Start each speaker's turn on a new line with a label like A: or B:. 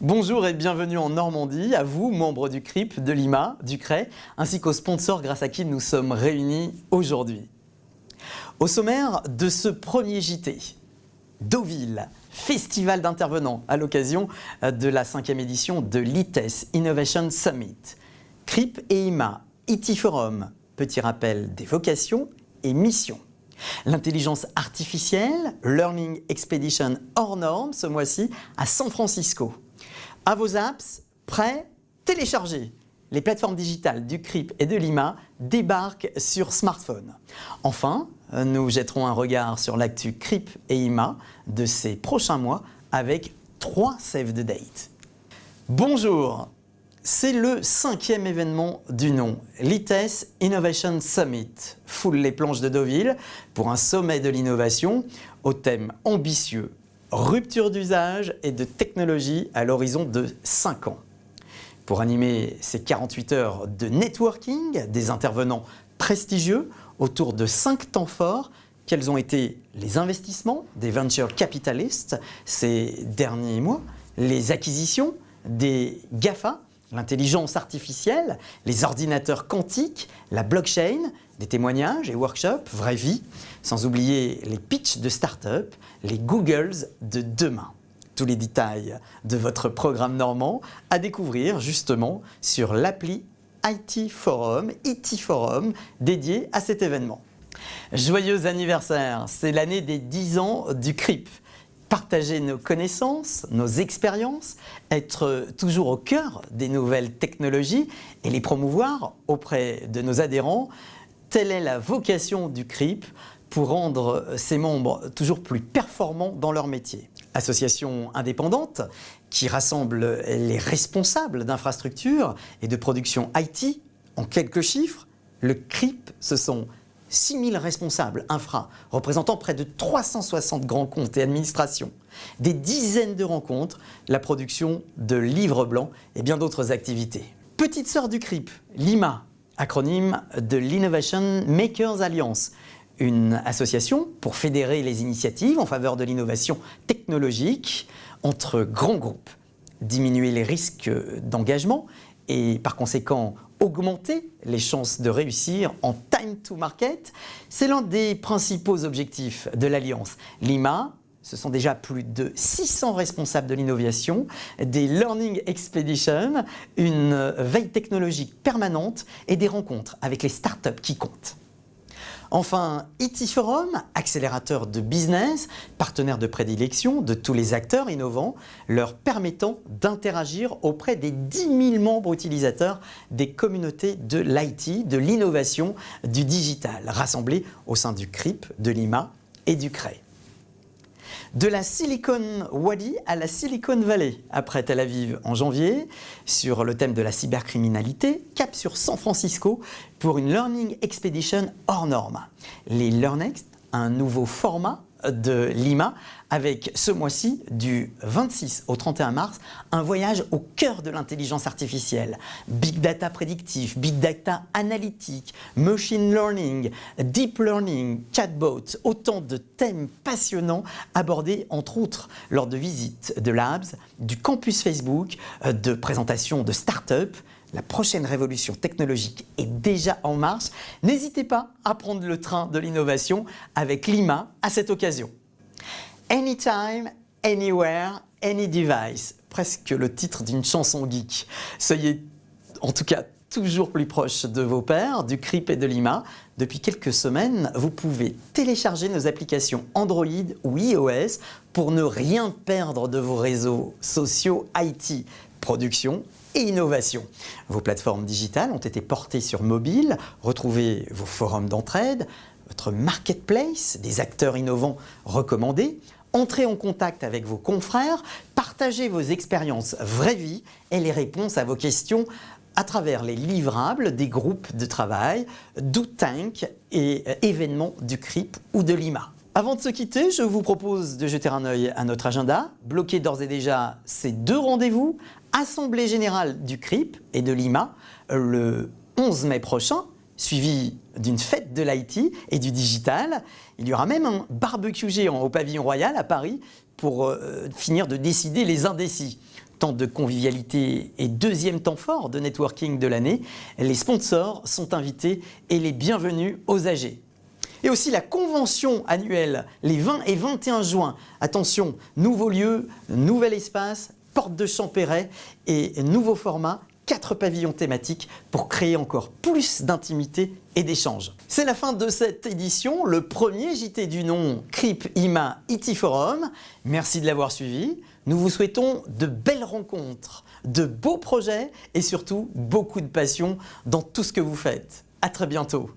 A: Bonjour et bienvenue en Normandie, à vous, membres du CRIP, de l'IMA, du CREI, ainsi qu'aux sponsors grâce à qui nous sommes réunis aujourd'hui. Au sommaire de ce premier JT, Deauville, festival d'intervenants à l'occasion de la 5e édition de l'ITES Innovation Summit. CRIP et IMA, IT Forum, petit rappel des vocations et missions. L'intelligence artificielle, Learning Expedition hors norme ce mois-ci à San Francisco. À vos apps, prêts, téléchargez. Les plateformes digitales du CRIP et de l'IMA débarquent sur smartphone. Enfin, nous jetterons un regard sur l'actu CRIP et IMA de ces prochains mois avec 3 Save the Date. Bonjour, c'est le 5e événement du nom, l'ITES Innovation Summit, foule les planches de Deauville pour un sommet de l'innovation au thème ambitieux, rupture d'usage et de technologie à l'horizon de 5 ans. Pour animer ces 48 heures de networking, des intervenants prestigieux autour de 5 temps forts, quels ont été les investissements des venture capitalists ces derniers mois, les acquisitions des GAFA, l'intelligence artificielle, les ordinateurs quantiques, la blockchain, des témoignages et workshops, vraie vie, sans oublier les pitchs de start-up, les Googles de demain. Tous les détails de votre programme normand à découvrir justement sur l'appli IT Forum dédié à cet événement. Joyeux anniversaire, c'est l'année des 10 ans du CRIP. Partager nos connaissances, nos expériences, être toujours au cœur des nouvelles technologies et les promouvoir auprès de nos adhérents, telle est la vocation du CRIP pour rendre ses membres toujours plus performants dans leur métier. Association indépendante qui rassemble les responsables d'infrastructures et de production IT en quelques chiffres, le CRIP, ce sont 6000 responsables infra, représentant près de 360 grands comptes et administrations, des dizaines de rencontres, la production de livres blancs et bien d'autres activités. Petite sœur du CRIP, l'IMA, acronyme de l'Innovation Makers Alliance, une association pour fédérer les initiatives en faveur de l'innovation technologique entre grands groupes, diminuer les risques d'engagement et par conséquent augmenter les chances de réussir en time to market, c'est l'un des principaux objectifs de l'Alliance. L'IMA, ce sont déjà plus de 600 responsables de l'innovation, des Learning Expedition, une veille technologique permanente et des rencontres avec les startups qui comptent. Enfin, IT Forum, accélérateur de business, partenaire de prédilection de tous les acteurs innovants, leur permettant d'interagir auprès des 10 000 membres utilisateurs des communautés de l'IT, de l'innovation, du digital, rassemblés au sein du CRIP, de l'IMA et du CREI. De la Silicon Valley à la Silicon Valley, après Tel Aviv en janvier, sur le thème de la cybercriminalité, cap sur San Francisco pour une Learning Expedition hors norme. Les LearnExt, un nouveau format de l'IMA, avec ce mois-ci, du 26 au 31 mars, un voyage au cœur de l'intelligence artificielle. Big data prédictif, big data analytique, machine learning, deep learning, chatbot, autant de thèmes passionnants abordés entre autres lors de visites de labs, du campus Facebook, de présentations de start-up. La prochaine révolution technologique est déjà en marche. N'hésitez pas à prendre le train de l'innovation avec l'IMA à cette occasion. Anytime, anywhere, any device. Presque le titre d'une chanson geek. Soyez en tout cas toujours plus proche de vos pairs, du CRIP et de l'IMA. Depuis quelques semaines, vous pouvez télécharger nos applications Android ou iOS pour ne rien perdre de vos réseaux sociaux IT, production et innovation. Vos plateformes digitales ont été portées sur mobile, retrouvez vos forums d'entraide, votre marketplace, des acteurs innovants recommandés, entrez en contact avec vos confrères, partagez vos expériences vraie vie et les réponses à vos questions à travers les livrables des groupes de travail, d'Outank et événements du CRIP ou de l'IMA. Avant de se quitter, je vous propose de jeter un œil à notre agenda. Bloquez d'ores et déjà ces 2 rendez-vous. Assemblée générale du CRIP et de l'IMA le 11 mai prochain, suivi d'une fête de l'IT et du digital. Il y aura même un barbecue géant au Pavillon Royal à Paris pour finir de décider les indécis. Temps de convivialité et deuxième temps fort de networking de l'année, les sponsors sont invités et les bienvenus aux AG. Et aussi la convention annuelle les 20 et 21 juin. Attention, nouveau lieu, nouvel espace, porte de Champéret et nouveau format, 4 pavillons thématiques pour créer encore plus d'intimité et d'échanges. C'est la fin de cette édition, le premier JT du nom CRIP IMA IT Forum. Merci de l'avoir suivi. Nous vous souhaitons de belles rencontres, de beaux projets et surtout beaucoup de passion dans tout ce que vous faites. À très bientôt.